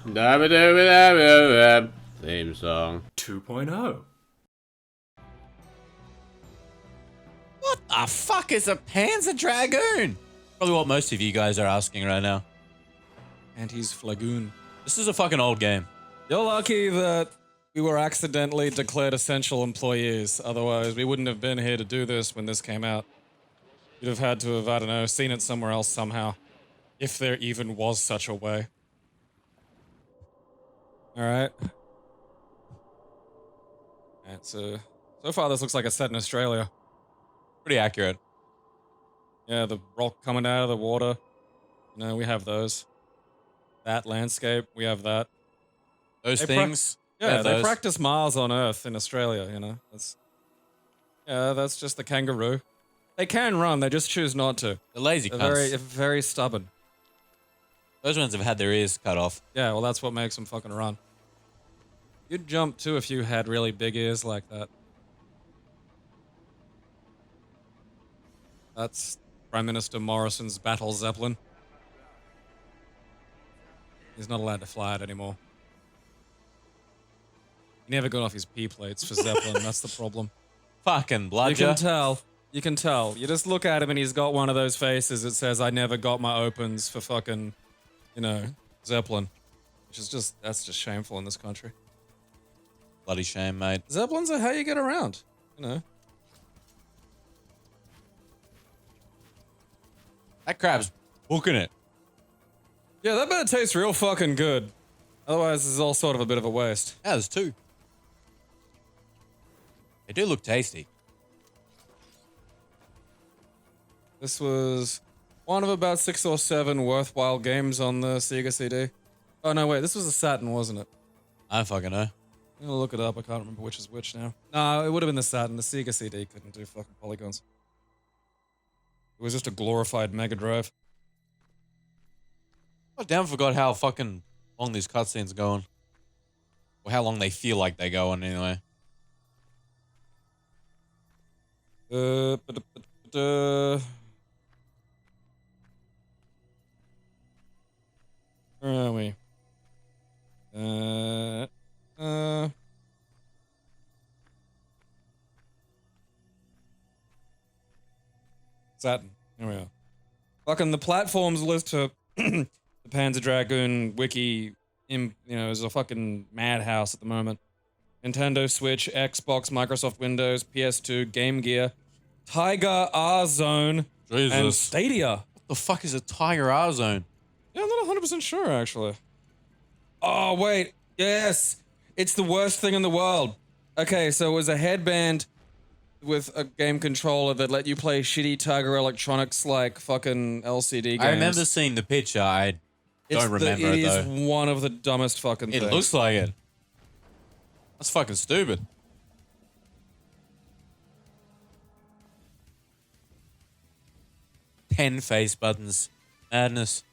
Theme song. 2.0. What the fuck is a Panzer Dragoon? Probably what most of you guys are asking right now. And he's Flagoon. This is a fucking old game. You're lucky that we were accidentally declared essential employees. Otherwise, we wouldn't have been here to do this when this came out. You'd have had to have, I don't know, seen it somewhere else somehow. If there even was such a way. Alright. Alright, so far this looks like a set in Australia. Pretty accurate. Yeah, the rock coming out of the water. You know, we have those. That landscape, we have that. Those things. Yeah, they practice miles on Earth in Australia, you know. That's just the kangaroo. They can run, they just choose not to. The lazy cunts. They're very stubborn. Those ones have had their ears cut off. Yeah, well that's what makes them fucking run. You'd jump too if you had really big ears like that. That's Prime Minister Morrison's battle Zeppelin. He's not allowed to fly it anymore. He never got off his P plates for Zeppelin, that's the problem. Fucking bludger. You can tell. You can tell. You just look at him and he's got one of those faces that says, I never got my opens for fucking, you know, Zeppelin. Which is just, that's just shameful in this country. Bloody shame, mate. Zeppelins are how you get around, you know. That crab's booking it. Yeah, that better taste real fucking good. Otherwise, this is all sort of a bit of a waste. Yeah, there's two. They do look tasty. This was one of about 6 or 7 worthwhile games on the Sega CD. Oh, no, wait, this was a Saturn, wasn't it? I don't fucking know. I'm gonna look it up, I can't remember which is which now. No, it would have been the Saturn. The Sega CD couldn't do fucking polygons. It was just a glorified Mega Drive. I damn forgot how fucking long these cutscenes are going. Or how long they feel like they're going, anyway. Where are we? Saturn. Here we are. Fucking the platforms list for the Panzer Dragoon wiki, you know, is a fucking madhouse at the moment. Nintendo Switch, Xbox, Microsoft Windows, PS2, Game Gear, Tiger R-Zone, and Stadia. What the fuck is a Tiger R-Zone? Yeah, I'm not 100% sure, actually. Oh, wait. Yes. It's the worst thing in the world. Okay, so it was a headband with a game controller that let you play shitty Tiger Electronics like fucking LCD games. I remember seeing the picture. I don't remember it, though. It is one of the dumbest fucking things. It looks like it. That's fucking stupid. Ten face buttons. Madness.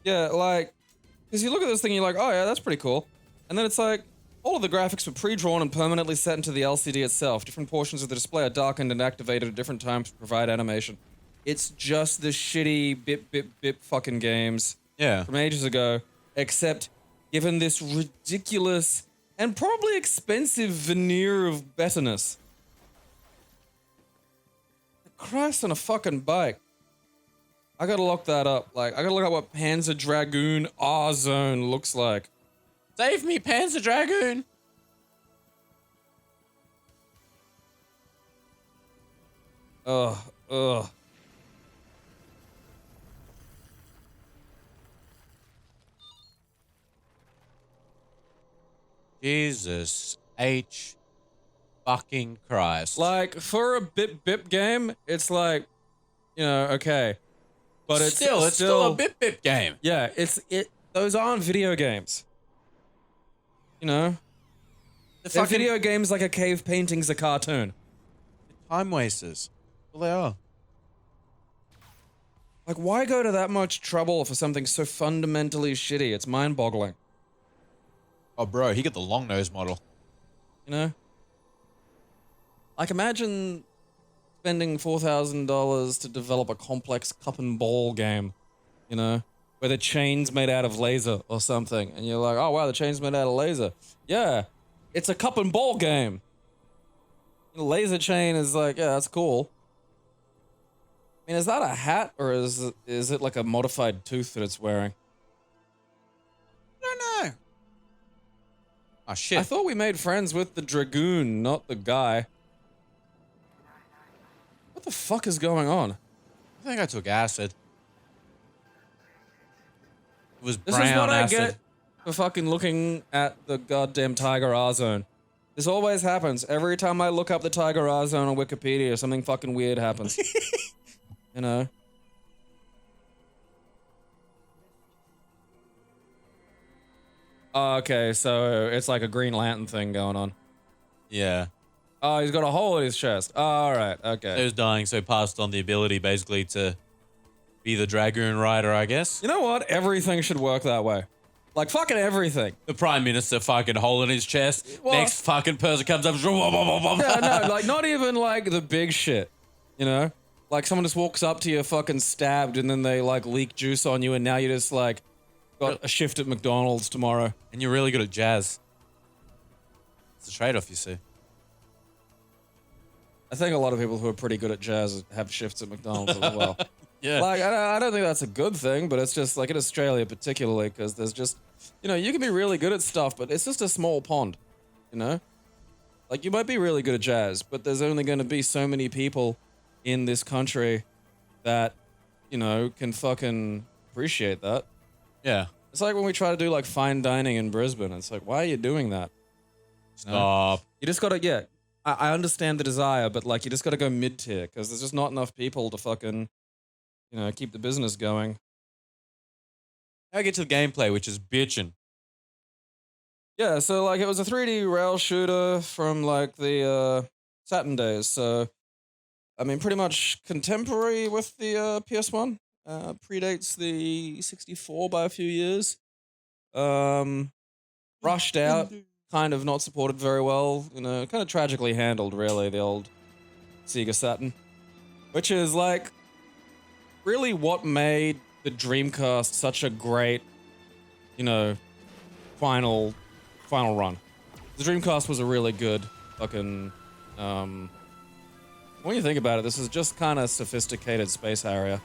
Yeah, like, because you look at this thing and you're like, oh yeah, that's pretty cool. And then it's like, all of the graphics were pre-drawn and permanently set into the LCD itself. Different portions of the display are darkened and activated at different times to provide animation. It's just the shitty bip fucking games from ages ago, except given this ridiculous and probably expensive veneer of betterness. Christ on a fucking bike. I gotta look that up. Like, I gotta look up what Panzer Dragoon R-Zone looks like. Save me, Panzer Dragoon! Ugh. Jesus H. fucking Christ. Like, for a bip game, it's like, you know, okay. But it's still a bip game. Yeah, those aren't video games. You know? They're video games like a cave painting's a cartoon. Time wasters. Well, they are. Like, why go to that much trouble for something so fundamentally shitty? It's mind-boggling. Oh, bro, he got the long nose model. You know? Like, imagine spending $4,000 to develop a complex cup and ball game, you know, where the chain's made out of laser or something, and you're like, oh wow, the chain's made out of laser. Yeah, it's a cup and ball game. The laser chain is like, yeah, that's cool. I mean, is that a hat, or is it like a modified tooth that it's wearing? I don't know. Oh shit. I thought we made friends with the Dragoon, not the guy. What the fuck is going on? I think I took acid. It was This brown is what acid. I get for fucking looking at the goddamn Tiger R zone. This always happens. Every time I look up the Tiger R zone on Wikipedia, something fucking weird happens. You know? Oh, okay, so it's like a Green Lantern thing going on. Yeah. Oh, he's got a hole in his chest. Oh, all right, okay. He was dying, so passed on the ability basically to be the Dragoon rider, I guess. You know what? Everything should work that way. Like, fucking everything. The Prime Minister fucking hole in his chest. Well- Next fucking person comes up. Yeah, no, like, not even, like, the big shit, you know? Like, someone just walks up to you fucking stabbed, and then they, like, leak juice on you, and now you're just, like, got a shift at McDonald's tomorrow. And you're really good at jazz. It's a trade-off, you see. I think a lot of people who are pretty good at jazz have shifts at McDonald's as well. Yeah. Like, I don't think that's a good thing, but it's just, like, in Australia particularly, because there's just, you know, you can be really good at stuff, but it's just a small pond, you know? Like, you might be really good at jazz, but there's only going to be so many people in this country that, you know, can fucking appreciate that. Yeah. It's like when we try to do, like, fine dining in Brisbane. It's like, why are you doing that? Stop. You just gotta, yeah, I understand the desire, but, like, you just gotta go mid-tier, because there's just not enough people to fucking, you know, keep the business going. Now get to the gameplay, which is bitchin'. Yeah, so, like, it was a 3D rail shooter from, like, the Saturn days, so, I mean, pretty much contemporary with the PS1. Predates the 64 by a few years. Rushed out, kind of not supported very well, you know, kind of tragically handled, really, the old Sega Saturn. Which is, like, really what made the Dreamcast such a great, you know, final run. The Dreamcast was a really good fucking, when you think about it, this is just kind of sophisticated Space Harrier.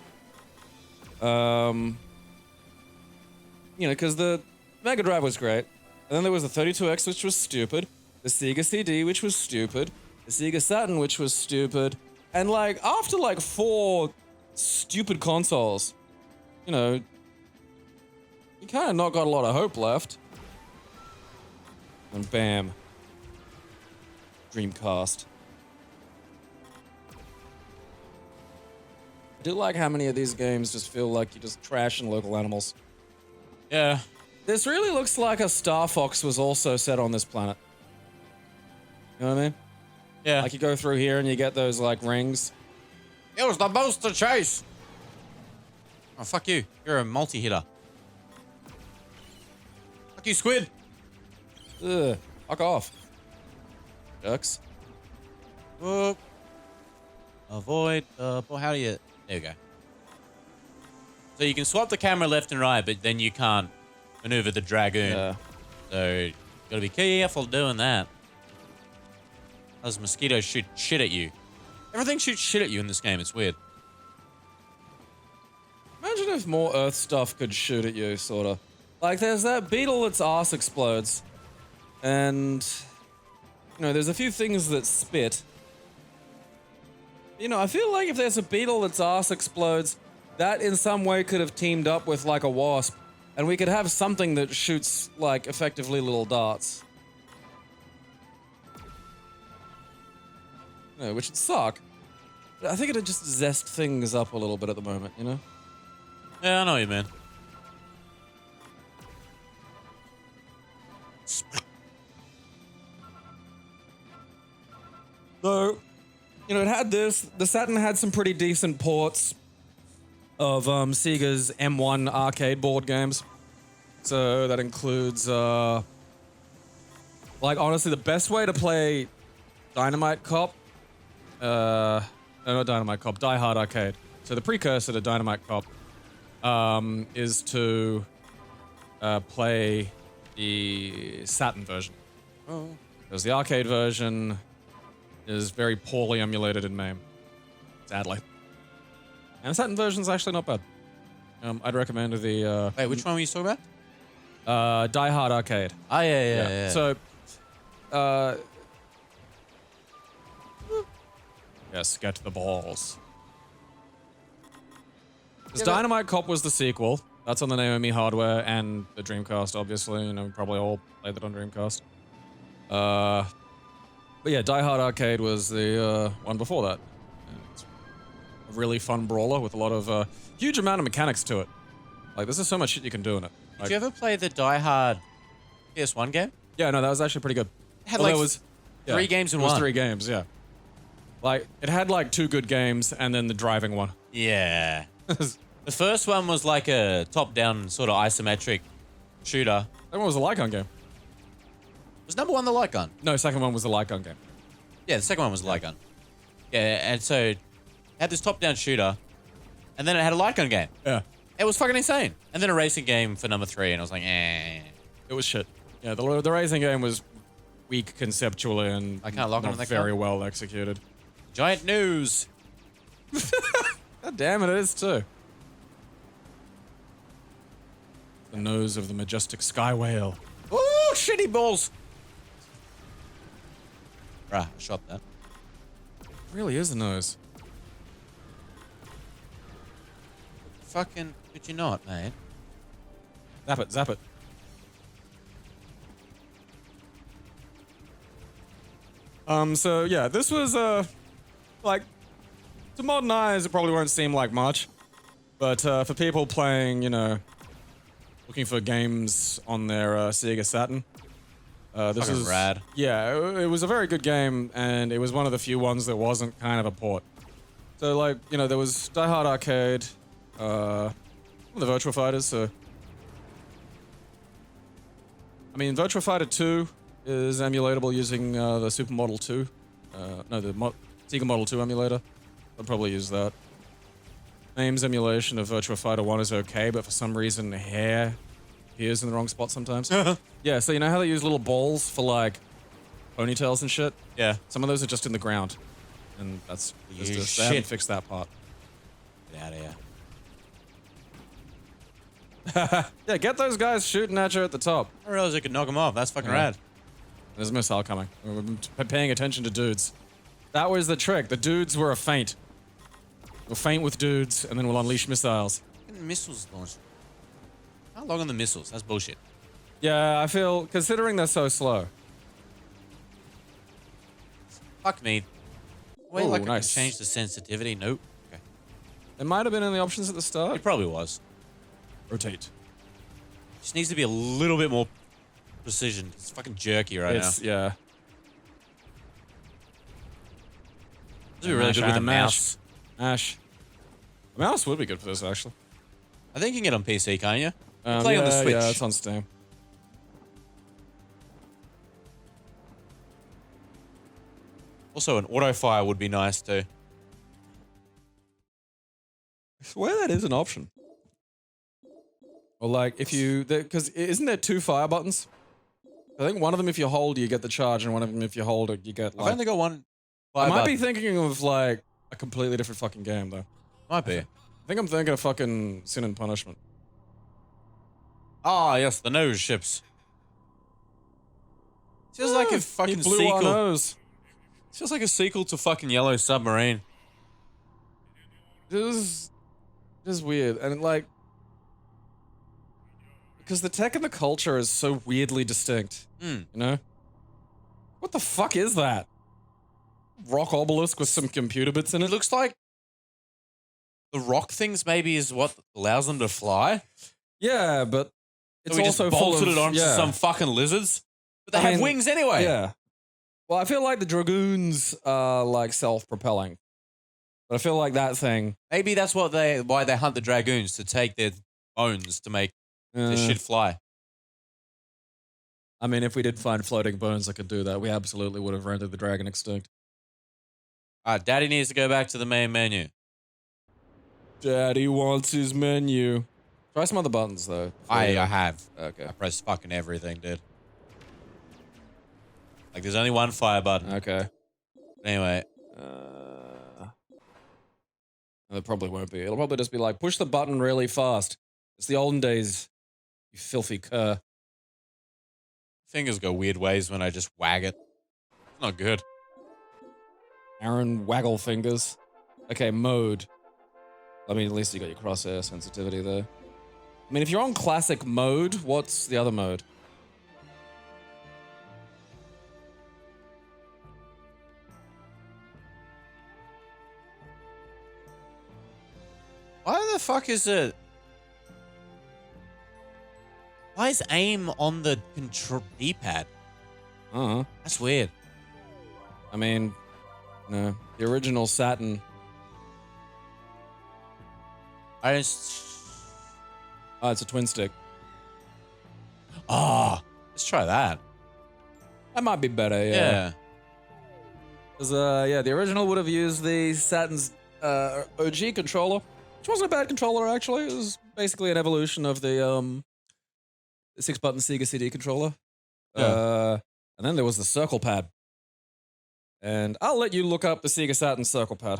You know, because the Mega Drive was great, and then there was the 32X, which was stupid, the Sega CD, which was stupid, the Sega Saturn, which was stupid, and, like, after, like, 4 stupid consoles, you know, you kind of not got a lot of hope left. And bam. Dreamcast. I do like how many of these games just feel like you're just trashing local animals. Yeah. This really looks like a Star Fox was also set on this planet. You know what I mean? Yeah. Like, you go through here and you get those, like, rings. It was the monster chase. Oh, fuck you. You're a multi-hitter. Fuck you, squid. Ugh. Fuck off. Jerks. Whoop. Avoid. How do you... There you go. So you can swap the camera left and right, but then you can't maneuver the Dragoon. Yeah. So you gotta be careful doing that. Those mosquitoes shoot shit at you. Everything shoots shit at you in this game. It's weird. Imagine if more Earth stuff could shoot at you, sort of. Like, there's that beetle that's ass explodes. And, you know, there's a few things that spit. You know, I feel like if there's a beetle that's ass explodes, that in some way could have teamed up with, like, a wasp. And we could have something that shoots, like, effectively little darts. You know, which would suck. But I think it'd just zest things up a little bit at the moment, you know? Yeah, I know you, man. So, you know, it had this. The Saturn had some pretty decent ports of Sega's M1 arcade board games. So that includes, like, honestly, the best way to play Dynamite Cop no, not Dynamite Cop, Die Hard Arcade. So the precursor to Dynamite Cop is to play the Saturn version. Oh. Because the arcade version is very poorly emulated in MAME, sadly. And the Saturn version is actually not bad. I'd recommend the... Wait, which one were you talking about? Die Hard Arcade. Oh, yeah. So, yes, get the balls. Because Dynamite Cop was the sequel. That's on the Naomi hardware and the Dreamcast, obviously. You know, we probably all played that on Dreamcast. But yeah, Die Hard Arcade was the one before that. And it's a really fun brawler with a lot of huge amount of mechanics to it. Like, there's just so much shit you can do in it. Like, Did you ever play the Die Hard PS1 game? yeah, no, that was actually pretty good. It had Although like it was, three games in it was one. 3 games, yeah. Like, it had like 2 good games and then the driving one. Yeah. The first one was like a top-down sort of isometric shooter. That one was a light gun game. Was number 1 the light gun? No, second one was the light gun game. Yeah, the second one was the light gun. Yeah, and so it had this top-down shooter, and then it had a light gun game. Yeah. It was fucking insane. And then a racing game for number 3, and I was like, eh. It was shit. Yeah, the racing game was weak conceptually and I can't log on not to that very card. well executed. Giant news. God damn it, it is too. The nose of the majestic sky whale. Ooh, shitty balls. Bruh, I shot that. It really is the nose. Fucking, could you not, mate? Zap it, zap it. So yeah, this was, like, to modern eyes, it probably won't seem like much. But, for people playing, you know, looking for games on their, Sega Saturn, this Fucking is rad. Yeah, it was a very good game, and it was one of the few ones that wasn't kind of a port. So, like, you know, there was Die Hard Arcade, the Virtua Fighters, so... I mean, Virtua Fighter 2 is emulatable using the Super Model 2. No, the Sega Model 2 emulator. I'd probably use that. MAME's emulation of Virtua Fighter 1 is okay, but for some reason, hair appears in the wrong spot sometimes. Yeah, so you know how they use little balls for, like, ponytails and shit? Yeah. Some of those are just in the ground. And that's... You just, they haven't shit. fixed that part. Get out of here. Yeah, get those guys shooting at you at the top. I realized I could knock them off. That's fucking Yeah. rad. There's a missile coming. We're paying attention to dudes. That was the trick. The dudes were a feint. We'll feint with dudes, and then we'll unleash missiles. Fucking missiles launched. How long on the missiles? That's bullshit. Yeah, I feel, considering they're so slow. Fuck me. Wait, Ooh, like I nice. can change the sensitivity? Nope. Okay. It might have been in the options at the start. It probably was. Rotate. Just needs to be a little bit more precision. It's fucking jerky right now. Yeah. This would be really good with a mouse. Mash. A mouse would be good for this, actually. I think you can get it on PC, can't you? Play yeah, on the Switch. Yeah, it's on Steam. Also, an auto fire would be nice too. I swear that is an option. Or like, if you... Because isn't there 2 fire buttons? I think one of them, if you hold, you get the charge, and one of them, if you hold it, you get, like... I've only got one I fire might be button. thinking of, like, a completely different fucking game, though. Might be. I think I'm thinking of fucking Sin and Punishment. Ah, yes, the nose ships. Feels like a fucking He blew our sequel. nose. Feels like a sequel to fucking Yellow Submarine. This is weird, and like... Because the tech and the culture is so weirdly distinct, you know? What the fuck is that? Rock obelisk with some computer bits in It it? looks like the rock things maybe is what allows them to fly. Yeah, but it's So we just also full bolted of... it onto yeah. some fucking lizards. But they I have mean, wings anyway. Yeah. Well, I feel like the Dragoons are like self-propelling. But I feel like that thing... Maybe that's what why they hunt the Dragoons, to take their bones to make the shit fly. I mean, if we did find floating bones that could do that, we absolutely would have rendered the dragon extinct. Daddy needs to go back to the main menu. Daddy wants his menu. Try some other buttons though. I have. Okay. I pressed fucking everything, dude. Like, there's only one fire button. Okay. Anyway. There probably won't be. It'll probably just be like, push the button really fast. It's the olden days, you filthy cur. Fingers go weird ways when I just wag it. It's not good. Aaron Waggle fingers. Okay, mode. I mean, at least you got your crosshair sensitivity there. I mean, if you're on classic mode, what's the other mode? Why the fuck is it? Why is aim on the control D-pad? That's weird. I mean, no. The original Saturn. I just... Oh, it's a twin stick. Let's try that. That might be better, yeah. Yeah. Because, yeah, the original would have used the Saturn's OG controller, which wasn't a bad controller, actually. It was basically an evolution of the 6-button Sega CD controller. Yeah. And then there was the circle pad. And I'll let you look up the Sega Saturn circle pad.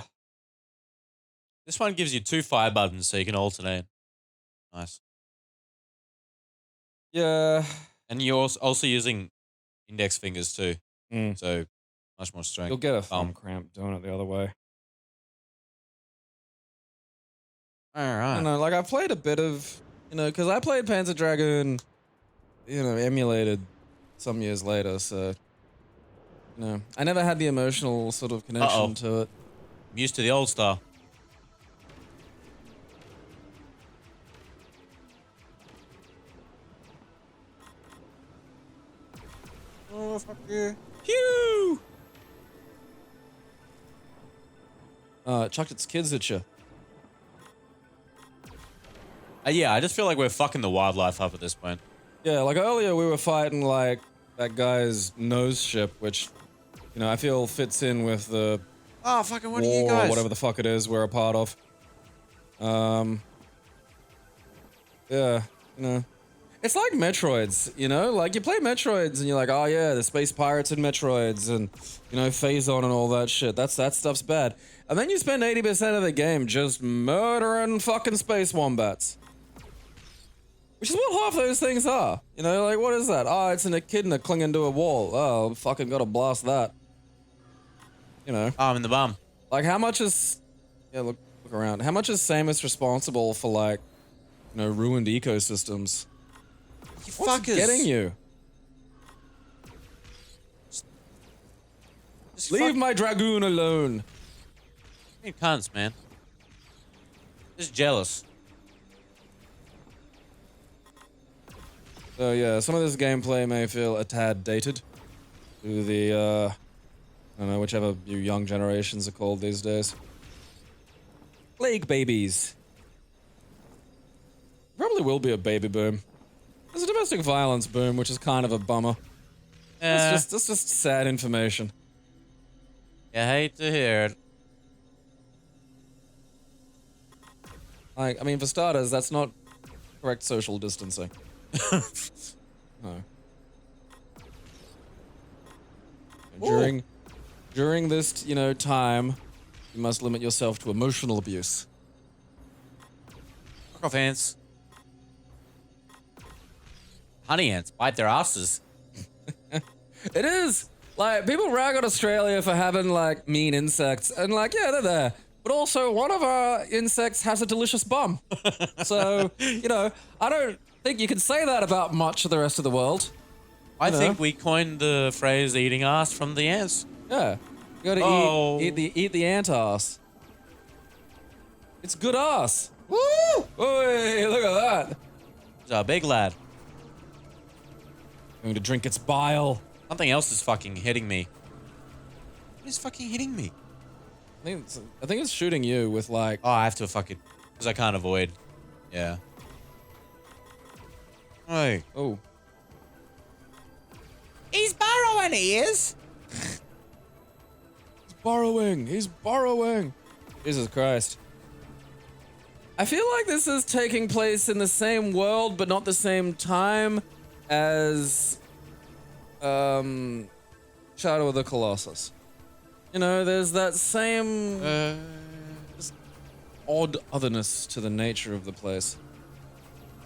This one gives you 2 fire buttons so you can alternate. Nice. Yeah. And you're also using index fingers too. Mm. So much more strength. You'll get a thumb cramp doing it the other way. All right. I don't know, like I played a bit of, because I played Panzer Dragoon, emulated some years later, so, I never had the emotional sort of connection to it. I'm used to the old style. Oh, fuck yeah. Pew! It chucked its kids at you. Yeah, I just feel like we're fucking the wildlife up at this point. Yeah, like earlier we were fighting like that guy's nose ship, which, I feel fits in with the Oh, fucking what are war you guys? or whatever the fuck it is we're a part of. Yeah, it's like Metroids, like you play Metroids and you're like, oh yeah, the space pirates in Metroids and, Phazon and all that shit. That stuff's bad. And then you spend 80% of the game just murdering fucking space wombats. Which is what half those things are. Like what is that? Oh, it's an echidna clinging to a wall. Oh, fucking gotta blast that. I'm in the bum. Like how much is, yeah, look around. How much is Samus responsible for like, ruined ecosystems? You What's fuckers. getting you? Just Leave my Dragoon alone. You cunts, man. Just jealous. So yeah, some of this gameplay may feel a tad dated to the, I don't know, whichever you young generations are called these days. Plague babies. Probably will be a baby boom. There's a domestic violence boom, which is kind of a bummer. That's just sad information. You hate to hear it. Like, I mean, for starters, that's not correct social distancing. No. During this, time, you must limit yourself to emotional abuse. Fuck off, ants. Honey ants bite their asses. It is! Like, people rag on Australia for having, like, mean insects. And, like, yeah, they're there. But also, one of our insects has a delicious bum. So, I don't think you can say that about much of the rest of the world. I think we coined the phrase eating ass from the ants. Yeah. You gotta eat the ant ass. It's good ass. Woo! Hey, look at that. It's a big lad. Going to drink its bile. Something else is fucking hitting me. What is fucking hitting me? I think it's shooting you with like... Oh, I have to fucking... Because I can't avoid. Yeah. Hey. Oh. He's burrowing, he is. borrowing. He's borrowing. Jesus Christ. I feel like this is taking place in the same world, but not the same time as Shadow of the Colossus. You know, there's that same odd otherness to the nature of the place.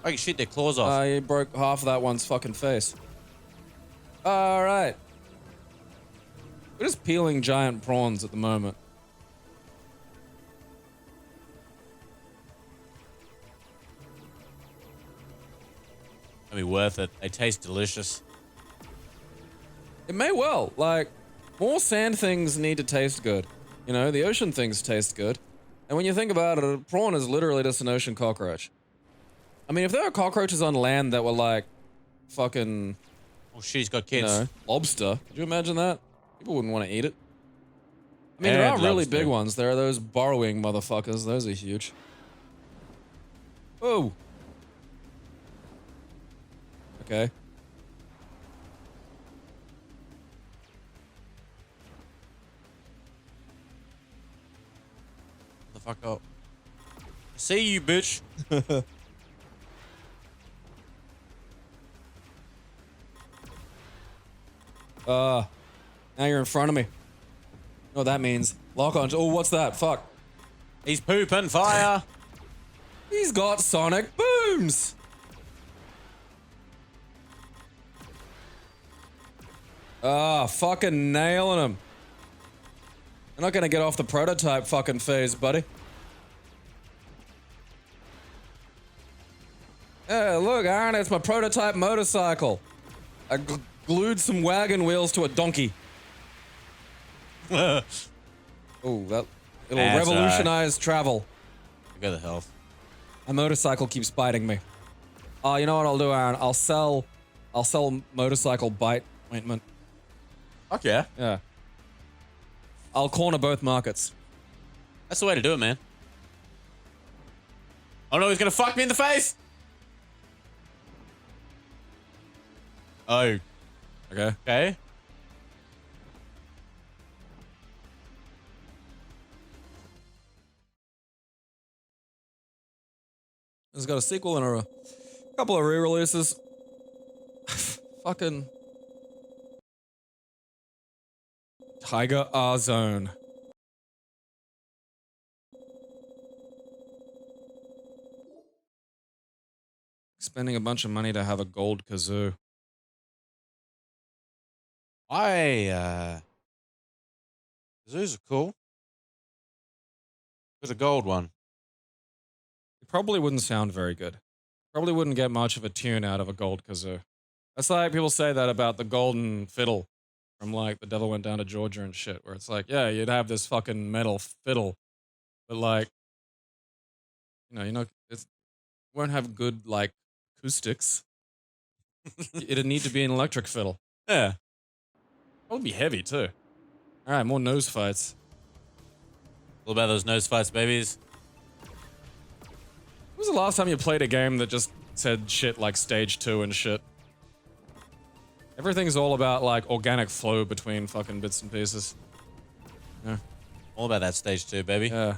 Oh, you shoot their claws off. You broke half of that one's fucking face. All right. We're just peeling giant prawns at the moment. It'll be worth it. They taste delicious. It may well. Like, more sand things need to taste good. You know, the ocean things taste good. And when you think about it, a prawn is literally just an ocean cockroach. I mean, if there were cockroaches on land that were like fucking... Oh, she's got You kids. know, lobster. Could you imagine that? People wouldn't want to eat it. I mean, there are really big ones. There are those borrowing motherfuckers. Those are huge. Oh. Okay. The fuck up. See you, bitch. Now you're in front of me. You know what that means? Lock on. Oh, what's that? Fuck. He's pooping fire. He's got sonic booms. Fucking nailing him. You're not gonna get off the prototype fucking phase, buddy. Hey, look, Aaron, it's my prototype motorcycle. I glued some wagon wheels to a donkey. Oh, it'll revolutionize travel. Look at the health. My motorcycle keeps biting me. You know what I'll do, Aaron? I'll sell motorcycle bite ointment. Fuck yeah. Yeah. I'll corner both markets. That's the way to do it, man. Oh no, he's gonna fuck me in the face! Oh. Okay. Okay. It's got a sequel and a couple of re-releases. Fucking Tiger R Zone. Spending a bunch of money to have a gold kazoo. Zoos are cool. There's a gold one. It probably wouldn't sound very good. Probably wouldn't get much of a tune out of a gold kazoo. That's like people say that about the golden fiddle from like The Devil Went Down to Georgia and shit, where it's like, yeah, you'd have this fucking metal fiddle, but like, it won't have good like acoustics. It'd need to be an electric fiddle. Yeah. That would be heavy too. All right, more nose fights. What about those nose fights, babies? When was the last time you played a game that just said shit like stage 2 and shit? Everything's all about like organic flow between fucking bits and pieces. Yeah. All about that stage 2, baby. Yeah.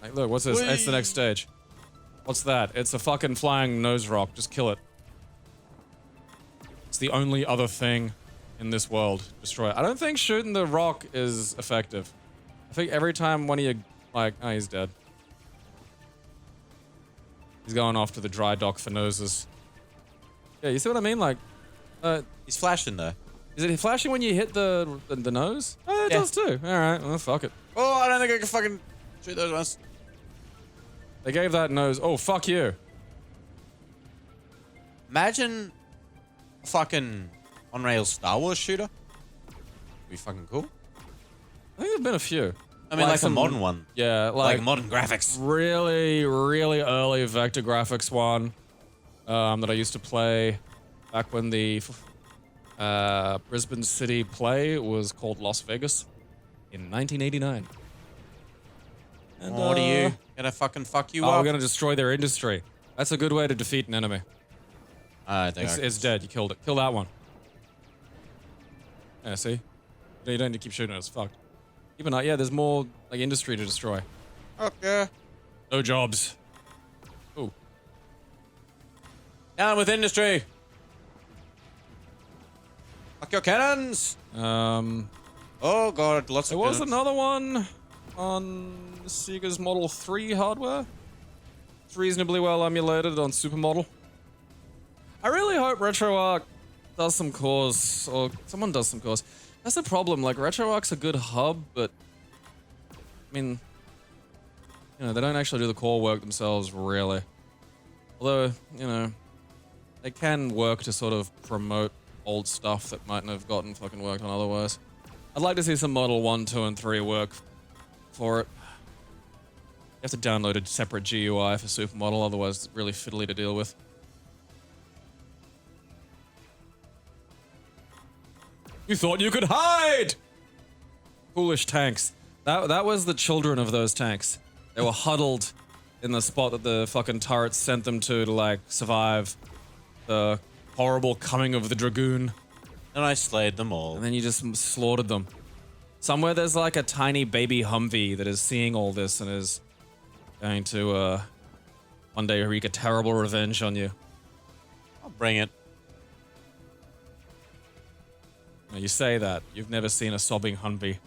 Like, look, what's this? It's the next stage. What's that? It's a fucking flying nose rock. Just kill it. It's the only other thing in this world. Destroy it. I don't think shooting the rock is effective. I think every time one of you, like, oh, he's dead. He's going off to the dry dock for noses. Yeah, you see what I mean? Like, he's flashing though. is it flashing when you hit the nose? Oh, it does too. All right, well, fuck it. Oh, I don't think I can fucking shoot those ones. They gave that nose. Oh, fuck you. Imagine a fucking on-rails Star Wars shooter. Be fucking cool. I think there've been a few. I mean, like a some modern one. Yeah, Like modern graphics. really, really early vector graphics one that I used to play back when the Brisbane City play was called Las Vegas in 1989. And, what are you? Gonna fucking fuck you up? We're gonna destroy their industry. That's a good way to defeat an enemy. I think It's dead. You killed it. Kill that one. Yeah, see? You don't need to keep shooting it. It's fucked. Keep an eye. Yeah, there's more like industry to destroy. Okay. No jobs. Oh. Down with industry. Fuck your cannons. Oh god, lots There of was cannons. another one on Sega's Model 3 hardware. It's reasonably well emulated on Supermodel. I really hope RetroArch does some cores, or someone does some cores. That's the problem, like RetroArch's a good hub, but I mean, you know, they don't actually do the core work themselves, really. Although, you know, they can work to sort of promote old stuff that mightn't have gotten fucking worked on otherwise. I'd like to see some Model 1, 2, and 3 work for it. You have to download a separate GUI for Supermodel, otherwise it's really fiddly to deal with. You thought you could hide! Foolish tanks. That was the children of those tanks. They were huddled in the spot that the fucking turrets sent them to like survive the horrible coming of the Dragoon. And I slayed them all. And then you just slaughtered them. Somewhere there's like a tiny baby Humvee that is seeing all this and is going to one day wreak a terrible revenge on you. I'll bring it. Now, you say that. You've never seen a sobbing Humvee.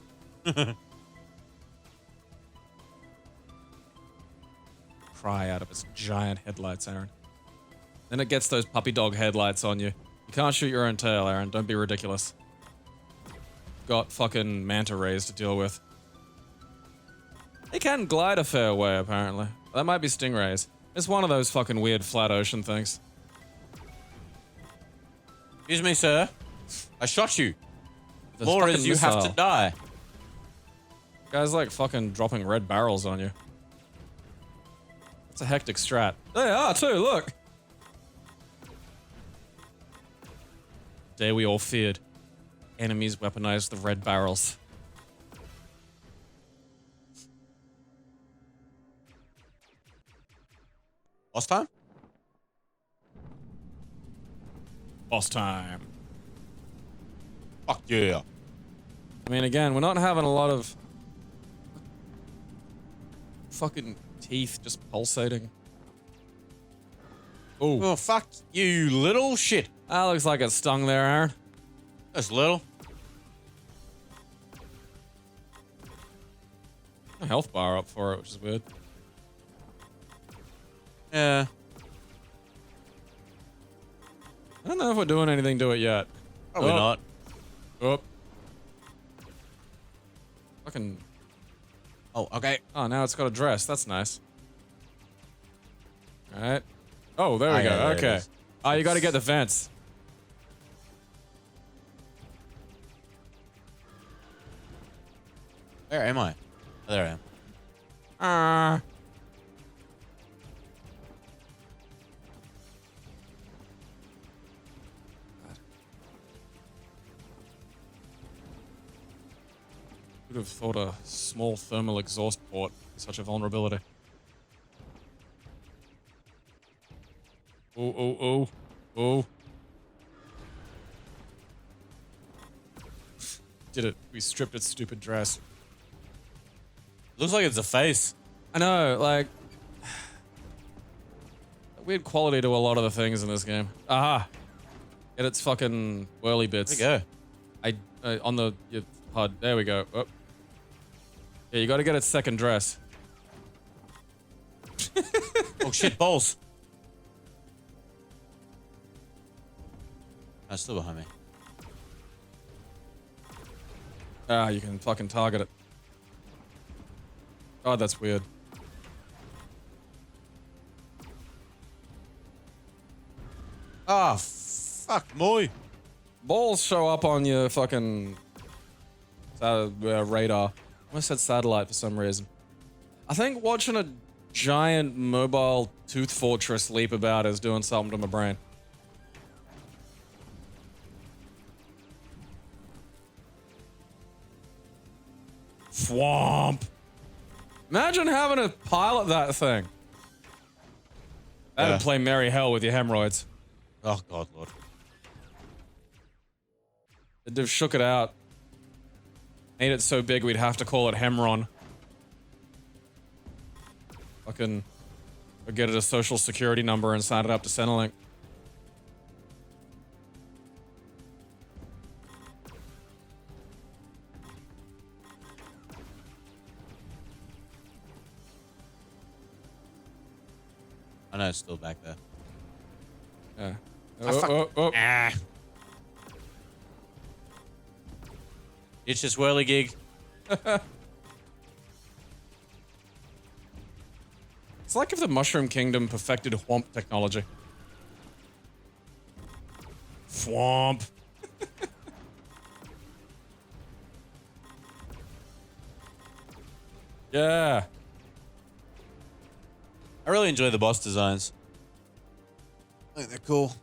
Cry out of its giant headlights, Aaron. Then it gets those puppy dog headlights on you. You can't shoot your own tail, Aaron. Don't be ridiculous. Got fucking manta rays to deal with. They can glide a fair way, apparently. That might be stingrays. It's one of those fucking weird flat ocean things. Excuse me, sir. I shot you. There's More fucking is you have to missile. die. Guy's like fucking dropping red barrels on you. It's a hectic strat. They are too, look! Day we all feared. Enemies weaponized the red barrels. Last time? Boss time. Fuck yeah. I mean, again, we're not having a lot of fucking teeth just pulsating. Ooh. Oh, fuck you, little shit. That looks like it stung there, Aaron. That's little. A health bar up for it, which is weird. Yeah. I don't know if we're doing anything to it yet. Probably Oh. not. Oh. Fucking. Oh, okay. Oh, now it's got a dress. That's nice. Alright. Oh, there we Ah, go. yeah, there it Okay. is. Oh, you gotta get the vents. Where am I? Oh, there I am. Ah. Would have thought a small thermal exhaust port is such a vulnerability. Oh, oh, oh, oh. Did it. We stripped its stupid dress. Looks like it's a face. I know, like... weird quality to a lot of the things in this game. Aha! Get its fucking whirly bits. There you go. On the your HUD. There we go. Oh. Yeah, you gotta get its second dress. Oh shit, balls. Oh, it's still behind me. Ah, you can fucking target it. God, that's weird. Ah, fuck, moi. Balls show up on your fucking radar. I almost said satellite for some reason. I think watching a giant mobile tooth fortress leap about is doing something to my brain. Swamp. Imagine having to pilot that thing. That'd Yeah. play merry hell with your hemorrhoids. Oh god, lord. They'd have shook it out. Made it so big we'd have to call it Hemron. Fucking get it a social security number and sign it up to Centrelink. I know it's still back there. Yeah. Ah. It's just whirly gig. It's like if the Mushroom Kingdom perfected Whomp technology. Whomp. Yeah. I really enjoy the boss designs. I think they're cool.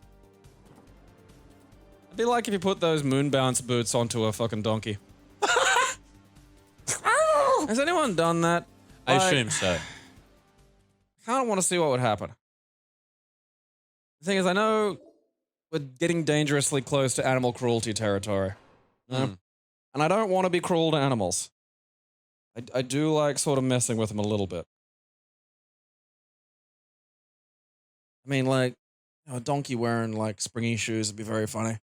It'd be like if you put those moon bounce boots onto a fucking donkey. Has anyone done that? I assume so. I kind of want to see what would happen. The thing is, I know we're getting dangerously close to animal cruelty territory. And I don't want to be cruel to animals. I do like sort of messing with them a little bit. I mean, like, you know, a donkey wearing, like, springy shoes would be very funny.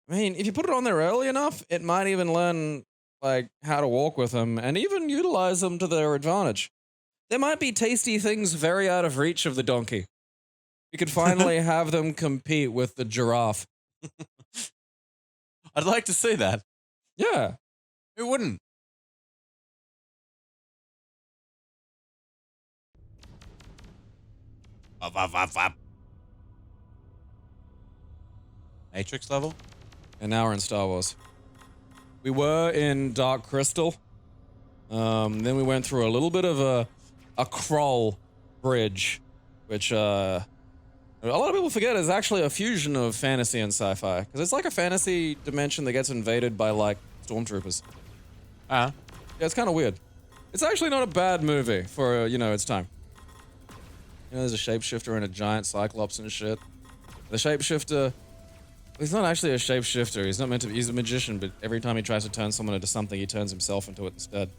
I mean, if you put it on there early enough, it might even learn, like, how to walk with them and even utilize them to their advantage. There might be tasty things very out of reach of the donkey. You could finally have them compete with the giraffe. I'd like to see that. Yeah. Who wouldn't? Up. Matrix level? And now we're in Star Wars. We were in Dark Crystal. Then we went through a little bit of a crawl bridge, which a lot of people forget is actually a fusion of fantasy and sci-fi. Because it's like a fantasy dimension that gets invaded by, like, stormtroopers. Ah. Yeah, it's kind of weird. It's actually not a bad movie for, you know, its time. You know, there's a shapeshifter and a giant cyclops and shit. The shapeshifter... He's not actually a shapeshifter. He's not meant to be. He's a magician, but every time he tries to turn someone into something, he turns himself into it instead.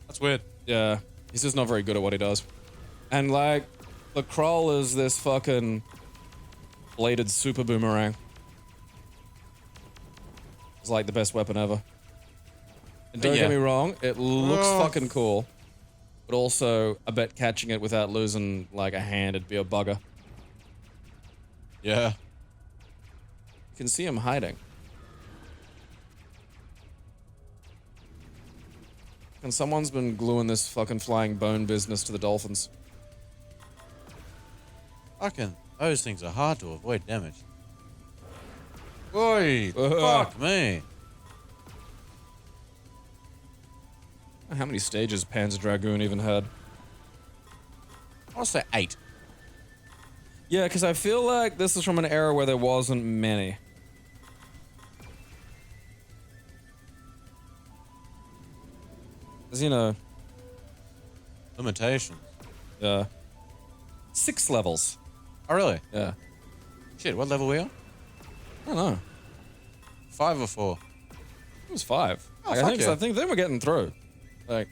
That's weird. Yeah. He's just not very good at what he does. And, like, the Krull is this fucking bladed super boomerang. It's like the best weapon ever. And don't get me wrong, it looks fucking cool. But also, I bet catching it without losing, like, a hand, it'd be a bugger. Yeah. You can see him hiding. And someone's been gluing this fucking flying bone business to the dolphins. Fucking, those things are hard to avoid damage. Boy, fuck me. How many stages Panzer Dragoon even had? I want to say 8. Yeah, because I feel like this is from an era where there wasn't many. Because, you know... Limitations. Yeah. 6 levels. Oh, really? Yeah. Shit, what level are we on? I don't know. 5 or 4? It was 5. Oh, Like, fuck I think then we're getting through. Like...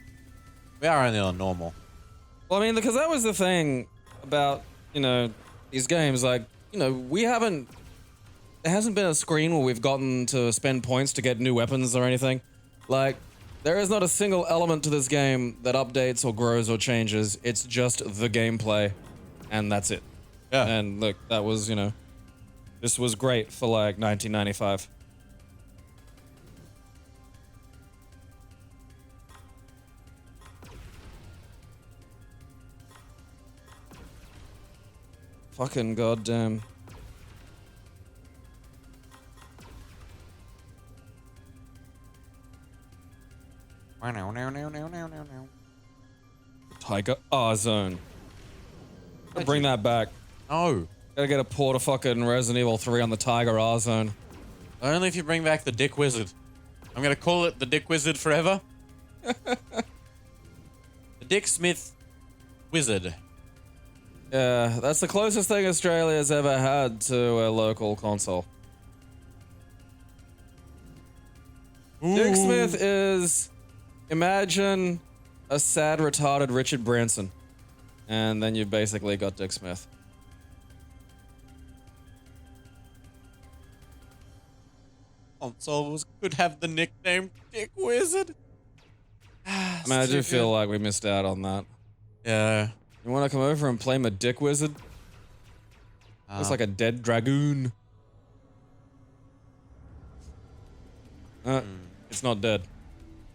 We are only on normal. Well, I mean, because that was the thing about, you know, these games. Like, you know, we haven't... There hasn't been a screen where we've gotten to spend points to get new weapons or anything. Like, there is not a single element to this game that updates or grows or changes. It's just the gameplay, and that's it. Yeah. And look, that was, you know... This was great for, like, 1995. Fucking goddamn. Tiger R Zone. Gotta bring that back. No. Gotta get a port of fucking Resident Evil 3 on the Tiger R Zone. Only if you bring back the Dick Wizard. I'm gonna call it the Dick Wizard forever. The Dick Smith Wizard. Yeah, that's the closest thing Australia's ever had to a local console. Dick Smith is, imagine a sad, retarded Richard Branson. And then you've basically got Dick Smith. Consoles could have the nickname Dick Wizard. I mean, I do feel like we missed out on that. Yeah. You want to come over and play my Dick Wizard? Looks like a dead dragoon. It's not dead.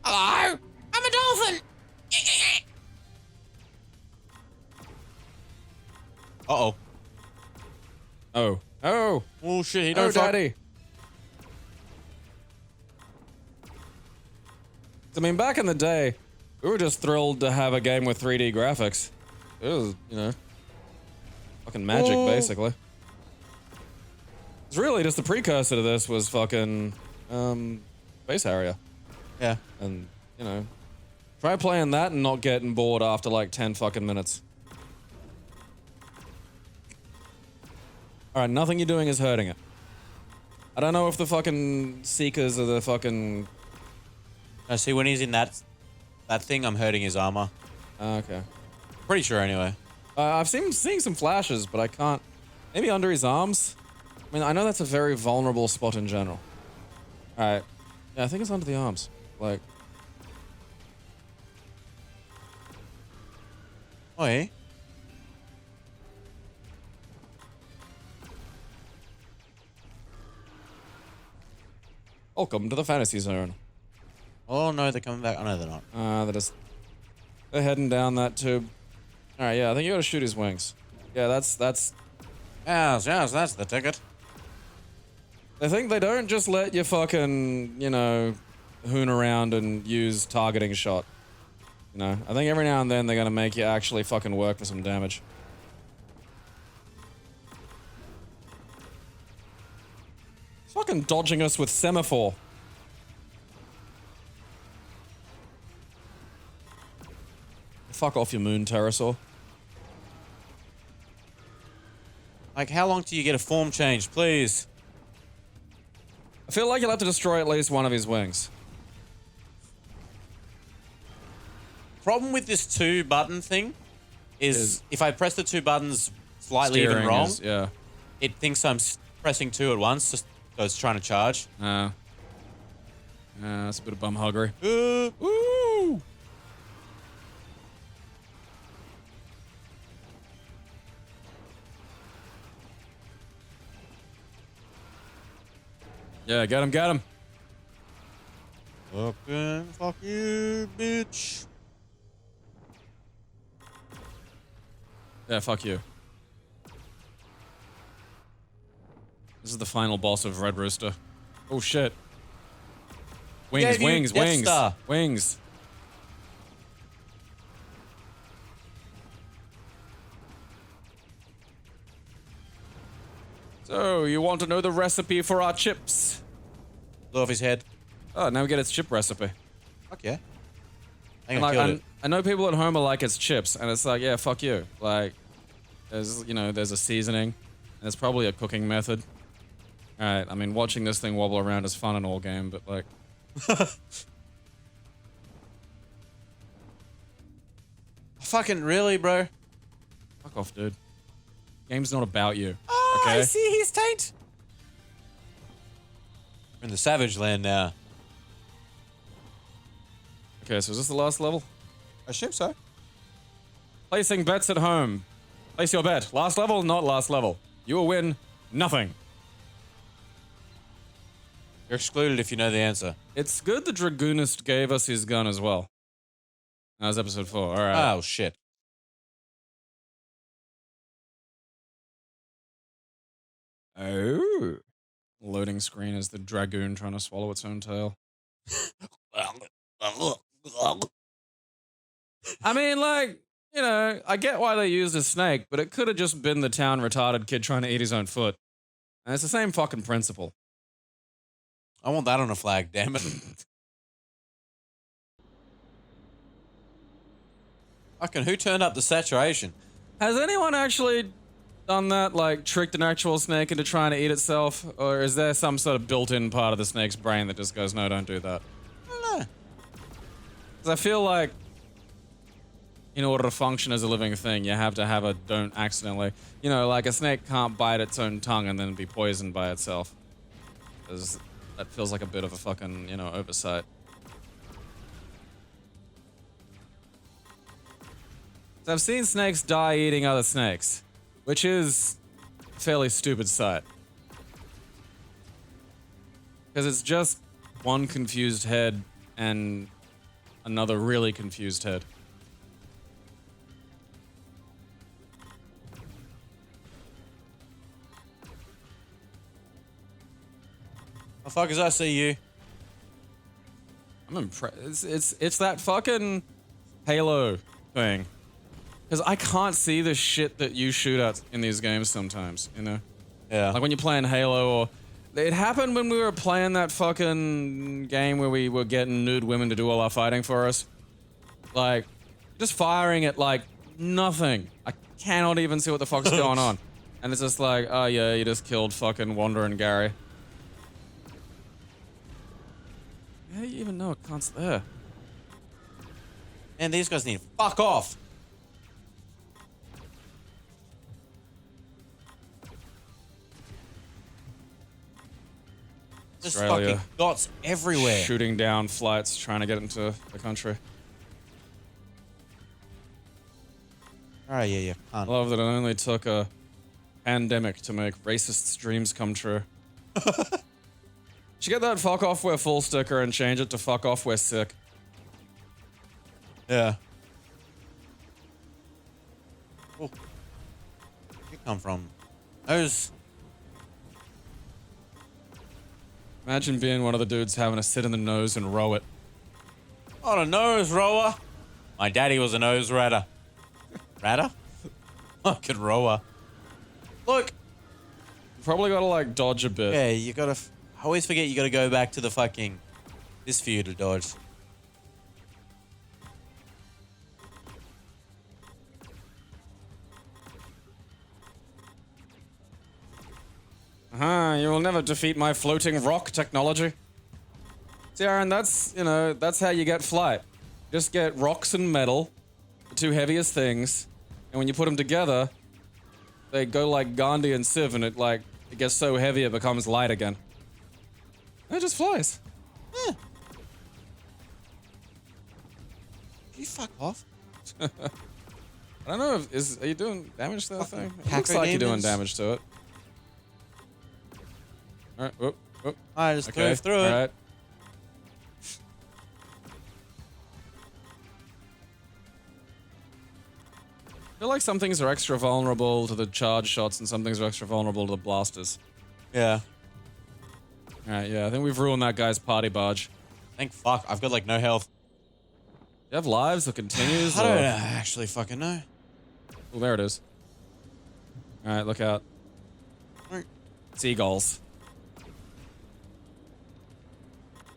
Hello, I'm a dolphin. Uh-oh. Oh. Oh. Oh shit, he Oh, don't fuck. daddy. I mean, back in the day, we were just thrilled to have a game with 3D graphics. It was, you know, fucking magic, basically. It's really just the precursor to this was fucking, Space Harrier. Yeah. And, you know, try playing that and not getting bored after like 10 fucking minutes. Alright, nothing you're doing is hurting it. I don't know if the fucking Seekers are the fucking... I see when he's in that thing, I'm hurting his armor. Okay. Pretty sure anyway. I've seen some flashes, but I can't... Maybe under his arms? I mean, I know that's a very vulnerable spot in general. Alright. Yeah, I think it's under the arms. Like... Oh, yeah? Welcome to the fantasy zone. Oh no, they're coming back. Oh no, they're not. They're heading down that tube. Alright, yeah, I think you gotta shoot his wings. Yeah, that's... Yes, that's the ticket. I think they don't just let you fucking, you know, hoon around and use targeting shot. You know, I think every now and then they're gonna make you actually fucking work for some damage. Fucking dodging us with semaphore. Fuck off, you moon pterosaur. Like, how long till you get a form change, please? I feel like you'll have to destroy at least one of his wings. Problem with this 2-button thing is if I press the 2 buttons slightly even Steering wrong, is- yeah. it thinks I'm pressing 2 at once, just so it's trying to charge. That's a bit of bumhuggery. Woo! Yeah, get him, get him. Fucking fuck you, bitch. Yeah, fuck you. This is the final boss of Red Rooster. Oh shit. Wings, Gave you wings, Death wings, Star. wings. So, you want to know the recipe for our chips? Blow off his head. Oh, now we get its chip recipe. Fuck yeah. I And, think I killed it. I know people at home are like, it's chips, and it's like, yeah, fuck you. Like, there's, you know, there's a seasoning, and there's probably a cooking method. Alright, I mean, watching this thing wobble around is fun in all game, but like... Fucking really, bro? Fuck off, dude. Game's not about you. Oh, okay? I see his taint. We're in the Savage Land now. Okay, so is this the last level? I assume so. Placing bets at home. Place your bet. Last level, not last level. You will win nothing. You're excluded if you know the answer. It's good the Dragoonist gave us his gun as well. That was episode 4. Alright. Oh, shit. Oh. Loading screen is the Dragoon trying to swallow its own tail. I mean, like, you know, I get why they used a snake, but it could have just been the town retarded kid trying to eat his own foot. And it's the same fucking principle. I want that on a flag, damn it. Fucking who turned up the saturation? Has anyone actually done that, like tricked an actual snake into trying to eat itself? Or is there some sort of built-in part of the snake's brain that just goes, no, don't do that? I feel like in order to function as a living thing, you have to have a don't accidentally. You know, like a snake can't bite its own tongue and then be poisoned by itself. 'Cause that feels like a bit of a fucking, you know, oversight. So I've seen snakes die eating other snakes, which is a fairly stupid sight. Because it's just one confused head and another really confused head. Oh, fuck, as I see you. I'm impressed. It's that fucking Halo thing. Because I can't see the shit that you shoot at in these games sometimes, you know? Yeah. Like when you're playing Halo or... It happened when we were playing that fucking game where we were getting nude women to do all our fighting for us. Like, just firing at, like, nothing. I cannot even see what the fuck's going on. And it's just like, oh yeah, you just killed fucking Wanda and Gary. How do you even know it can't... There. Man, these guys need to fuck off. Just Australia. fucking dots everywhere. Shooting down flights trying to get into the country. Oh, yeah. I love that it only took a pandemic to make racists' dreams come true. Should get that fuck off we're full sticker and change it to fuck off we're sick. Yeah. Oh. Where'd you come from? Those... Imagine being one of the dudes having to sit in the nose and row it. Not a nose rower. My daddy was a nose ratter. Ratter? Fucking rower. Look. You probably gotta like dodge a bit. Yeah, you gotta... I always forget you gotta go back to the fucking... This for you to dodge. You will never defeat my floating rock technology. See, Aaron, that's, you know, that's how you get flight. Just get rocks and metal, the two heaviest things, and when you put them together, they go like Gandhi and Civ, and it gets so heavy it becomes light again. And it just flies. Yeah. You fuck off. I don't know if, are you doing damage to that Fucking thing? It looks like you're doing damage to it. Alright, whoop, whoop. I just drove through it. Alright. I feel like some things are extra vulnerable to the charge shots and some things are extra vulnerable to the blasters. Yeah. Alright, yeah, I think we've ruined that guy's party barge. Thank fuck. I've got like no health. Do you have lives or continues? I don't actually fucking know. Oh, there it is. Alright, look out. Right. Seagulls.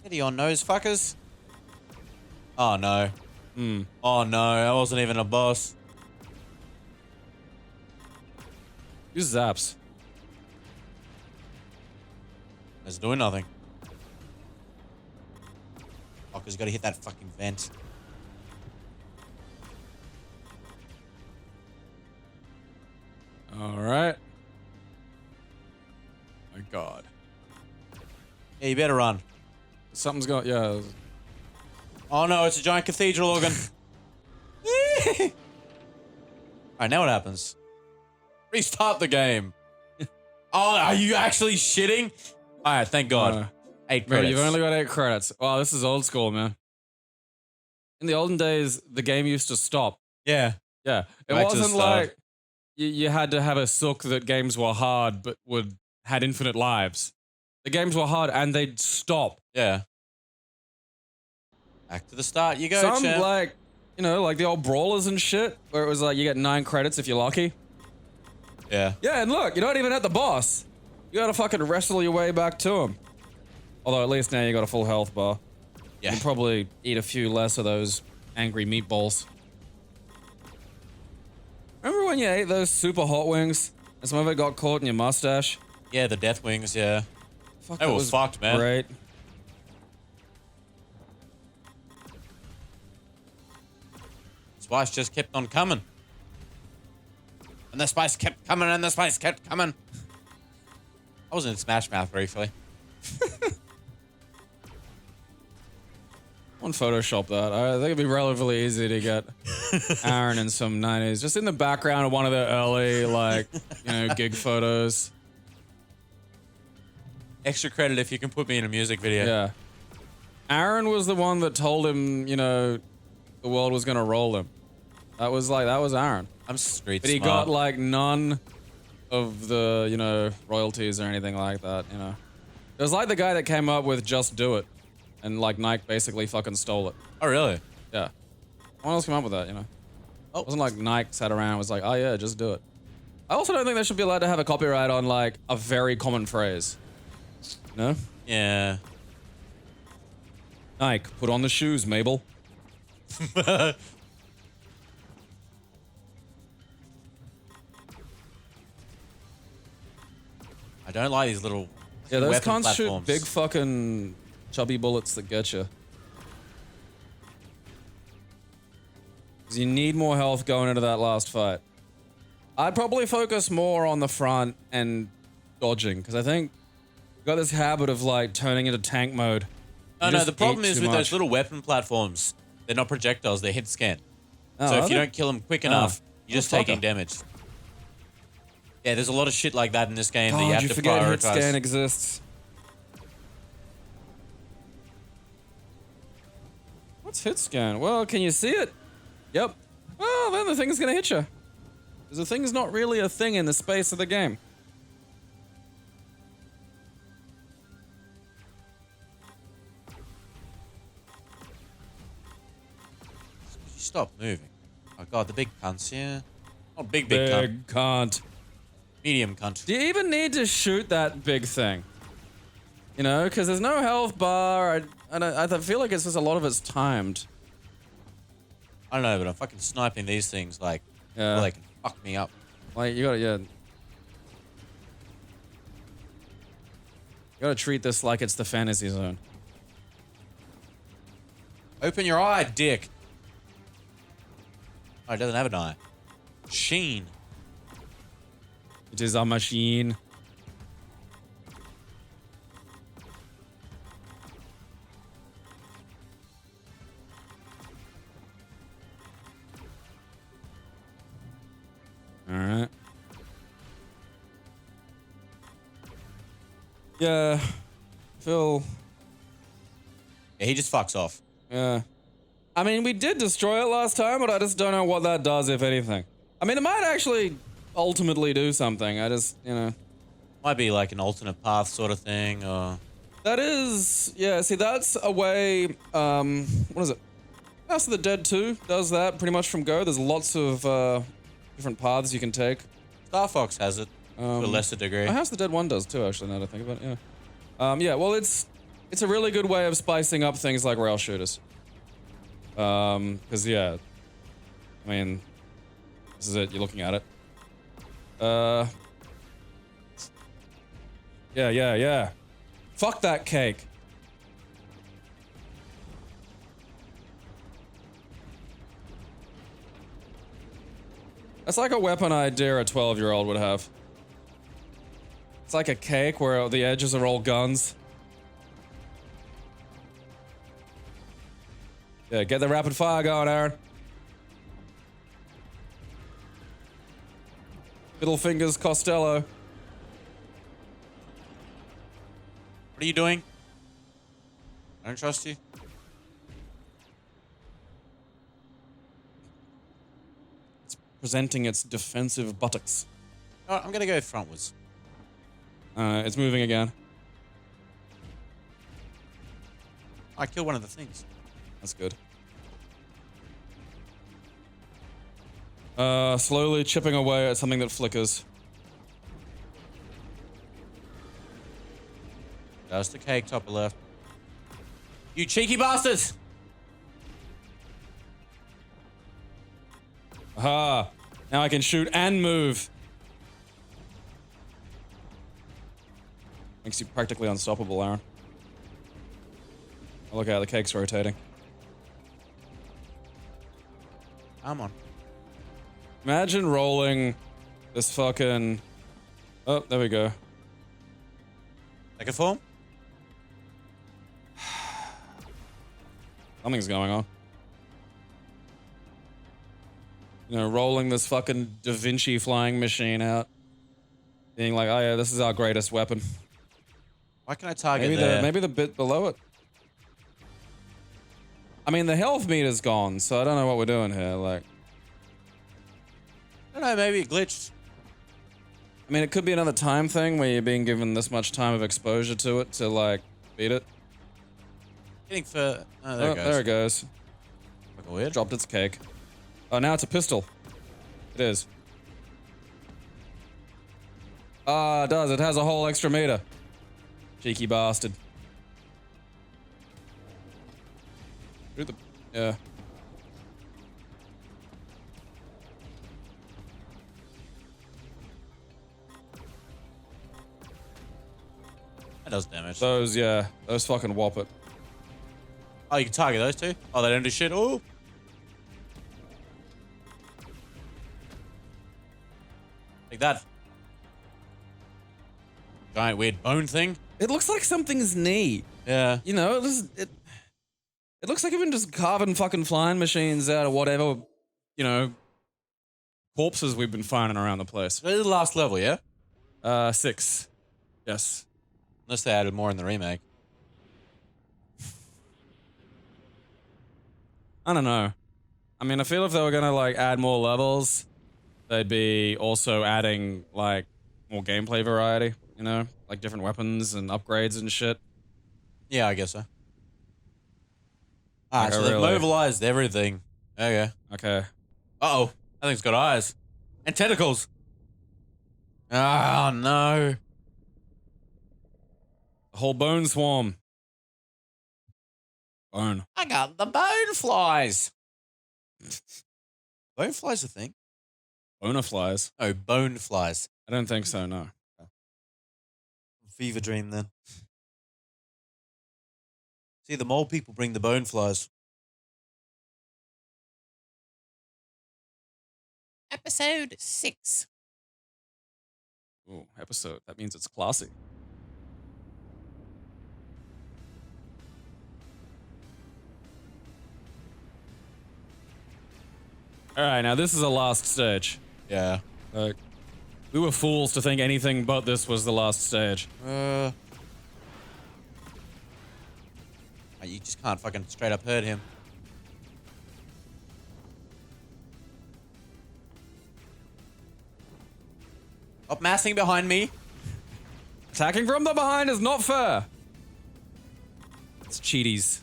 Get on nose fuckers. Oh no. Oh no, that wasn't even a boss. Use zaps. It's doing nothing. Fuckers gotta hit that fucking vent. Alright. My god. Yeah, you better run. Something's going, yeah. Oh no, it's a giant cathedral organ. Alright, now what happens? Restart the game. Oh, are you actually shitting? Alright, thank God. 8 Man, credits. you've only got 8 credits. Wow, this is old school, man. In the olden days, the game used to stop. Yeah. Yeah. It Back to the wasn't start. like you had to have a sook that games were hard but had infinite lives. The games were hard and they'd stop. Yeah. Back to the start you go, Some, champ. like, you know, like the old brawlers and shit, where it was like you get 9 credits if you're lucky. Yeah. Yeah, and look, you're not even at the boss. You gotta fucking wrestle your way back to him. Although at least now you got a full health bar. Yeah. You can probably eat a few less of those angry meatballs. Remember when you ate those super hot wings and some of it got caught in your mustache? Yeah, the death wings, yeah. Fuck, That was fucked, man. Great. spice just kept on coming. And the spice kept coming, and the spice kept coming. I was in Smash Mouth briefly. On Photoshop that. I think it'd be relatively easy to get Aaron in some 90s. Just in the background of one of the early, like, you know, gig photos. Extra credit if you can put me in a music video. Yeah. Aaron was the one that told him, you know, the world was gonna roll him. That was Aaron. I'm street But he smart. got, like, none of the, you know, royalties or anything like that, you know. It was like the guy that came up with Just Do It. And, like, Nike basically fucking stole it. Oh, really? Yeah. No one else came up with that, you know. Oh. It wasn't like Nike sat around and was like, oh yeah, just do it. I also don't think they should be allowed to have a copyright on, like, a very common phrase. No? Yeah. Nike, put on the shoes, Mabel. I don't like these little Yeah, those weapon cunts shoot platforms. big fucking chubby bullets that get you. Because you need more health going into that last fight. I'd probably focus more on the front and dodging, because I think we've got this habit of, like, turning into tank mode. Oh, You no, just the problem eat is too with much. those little weapon platforms, they're not projectiles, they're hit scan. Oh, So are if you they? don't kill them quick enough, you're just fucker. taking damage. Yeah, there's a lot of shit like that in this game that you God, have you to forget hit prioritize. scan exists. What's hit scan? Well, can you see it? Yep. Well, then the thing's gonna hit you. Because the thing's not really a thing in the space of the game. Stop moving. Oh god, the big cunts, yeah. Not big cunt. Can't. Medium cunt. Do you even need to shoot that big thing? You know, because there's no health bar. I feel like it's just a lot of it's timed. I don't know, but I'm fucking sniping these things like, Yeah. well, they can fuck me up. Like, you gotta, yeah. You gotta treat this like it's the fantasy zone. Open your eye, dick. Oh, it doesn't have an eye. Sheen. It is a machine. Alright. Yeah. Phil. Yeah, he just fucks off. Yeah. I mean, we did destroy it last time, but I just don't know what that does, if anything. I mean, it might actually ultimately do something. I just, you know. Might be like an alternate path sort of thing, or... That is, yeah, see, that's a way, what is it? House of the Dead 2 does that pretty much from go. There's lots of different paths you can take. Star Fox has it, to a lesser degree. House of the Dead 1 does too, actually, now that I think about it, yeah. Yeah, well, it's a really good way of spicing up things like rail shooters. Because, yeah, I mean, this is it, you're looking at it. Yeah. Fuck that cake. That's like a weapon idea a 12-year-old would have. It's like a cake where the edges are all guns. Yeah, get the rapid fire going, Aaron. Middle fingers, Costello. What are you doing? I don't trust you. It's presenting its defensive buttocks. Alright, I'm gonna go frontwards. It's moving again. I killed one of the things. That's good. Slowly chipping away at something that flickers. Just the cake, top left. You cheeky bastards! Aha! Now I can shoot and move. Makes you practically unstoppable, Aaron. Oh, look out, the cake's rotating. Come on. Imagine rolling this fucking... Oh, there we go. Second form? Something's going on. You know, rolling this fucking Da Vinci flying machine out. Being like, oh yeah, this is our greatest weapon. Why can I target Maybe there? maybe the bit below it. I mean, the health meter's gone, so I don't know what we're doing here. Like, I don't know, maybe it glitched. I mean, it could be another time thing where you're being given this much time of exposure to it to, like, beat it. Getting for... Oh, there it goes. There it goes. Fucking weird. Dropped its cake. Oh, now it's a pistol. It is. Ah, it does. It has a whole extra meter. Cheeky bastard. Through the... Yeah. That does damage. Those, yeah. Those fucking whop it. Oh, you can target those two? Oh, they don't do shit? Oh! Like that. Giant weird bone thing. It looks like something's knee. Yeah. You know, it looks like even just carving fucking flying machines out of whatever, you know, corpses we've been finding around the place. This is the last level, yeah? 6. Yes. Unless they added more in the remake. I don't know. I mean, I feel if they were gonna, like, add more levels, they'd be also adding, like, more gameplay variety, you know? Like different weapons and upgrades and shit. Yeah, I guess so. Alright, so they've really- mobilized everything. Okay. Okay. Uh-oh. That thing's got eyes. And tentacles. Oh, no. The whole bone swarm. Bone. I got the bone flies. Bone flies a thing? Boner flies. Oh, bone flies. I don't think so, no. Fever dream then. See, the mole people bring the bone flies. Episode 6. Ooh, episode. That means it's classy. Alright, now this is the last stage. Yeah. Like, we were fools to think anything but this was the last stage. You just can't fucking straight up hurt him. Stop massing behind me. Attacking from the behind is not fair. It's cheaties.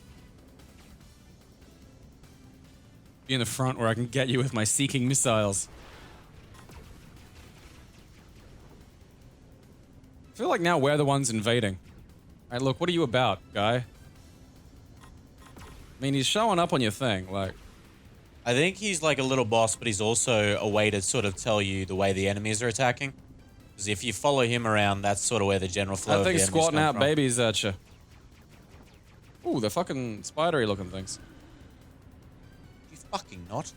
Be in the front where I can get you with my seeking missiles. I feel like now we're the ones invading. Alright, look, what are you about, guy? I mean, he's showing up on your thing, like... I think he's like a little boss, but he's also a way to sort of tell you the way the enemies are attacking. Because if you follow him around, that's sort of where the general flow That of the thing's enemies squatting come out from. babies at you. Ooh, they're fucking spidery looking things. You fucking not.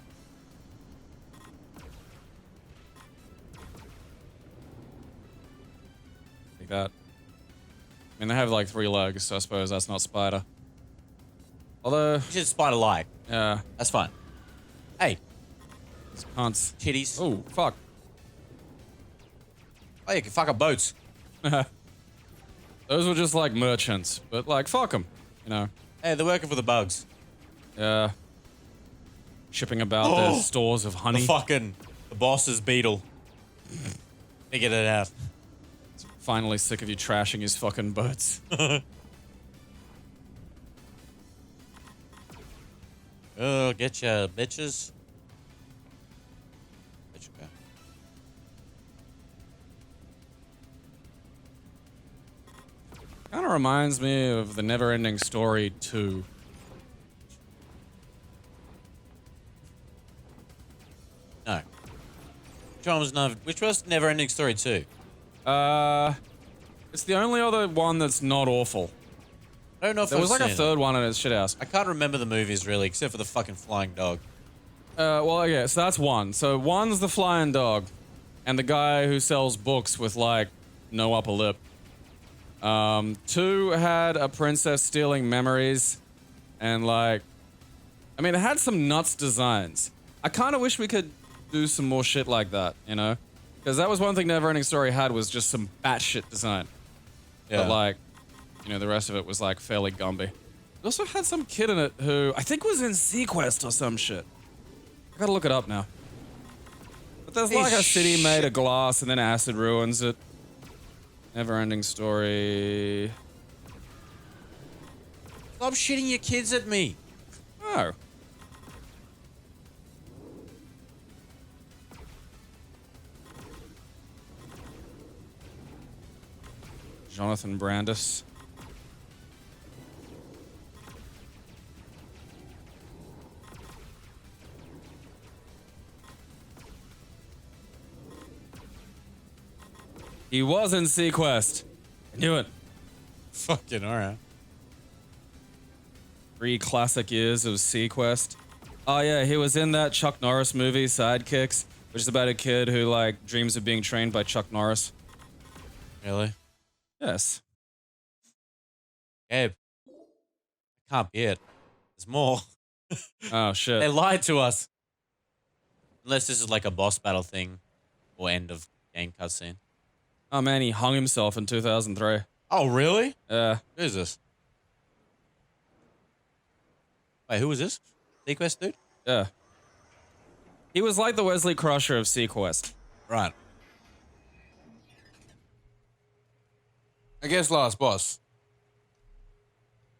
Like that. I mean, they have like 3 legs, so I suppose that's not spider. Although, You should spider-like. yeah, That's fine. Hey, it's cunts. titties. Oh, fuck. Oh, you can fuck up boats. Those were just like merchants, but like, fuck them, you know. Hey, they're working for the bugs. Yeah. Shipping about their stores of honey. The boss's beetle. Figured it out. Finally sick of you trashing his fucking boats. Oh, get ya, bitches. Bitch, okay. Kind of reminds me of the Never-Ending Story 2. No. Which was Never-Ending Story 2? It's the only other one that's not awful. I don't know if There was I've like a seen it. third one and it's shit ass. I can't remember the movies really, except for the fucking flying dog. Well, yeah, so that's one. So one's the flying dog, and the guy who sells books with like no upper lip. Two had a princess stealing memories, and like, I mean, it had some nuts designs. I kind of wish we could do some more shit like that, you know? Because that was one thing Neverending Story had was just some batshit design. Yeah. But like, you know, the rest of it was like fairly Gumby. It also had some kid in it who I think was in Sequest or some shit. I gotta look it up now. But there's like a city made of glass and then acid ruins it. Never-ending Story. Stop shitting your kids at me. Oh. Jonathan Brandis. He was in Sequest. I knew it. Fucking alright. 3 classic years of Sequest. Oh yeah, he was in that Chuck Norris movie, Sidekicks, which is about a kid who like dreams of being trained by Chuck Norris. Really? Yes. Gabe. Can't be it. There's more. Oh shit. They lied to us. Unless this is like a boss battle thing or end of game cutscene. Oh man, he hung himself in 2003. Oh, really? Yeah. Who is this? Wait, who was this? Sequest dude? Yeah. He was like the Wesley Crusher of Sequest. Right. I guess last boss.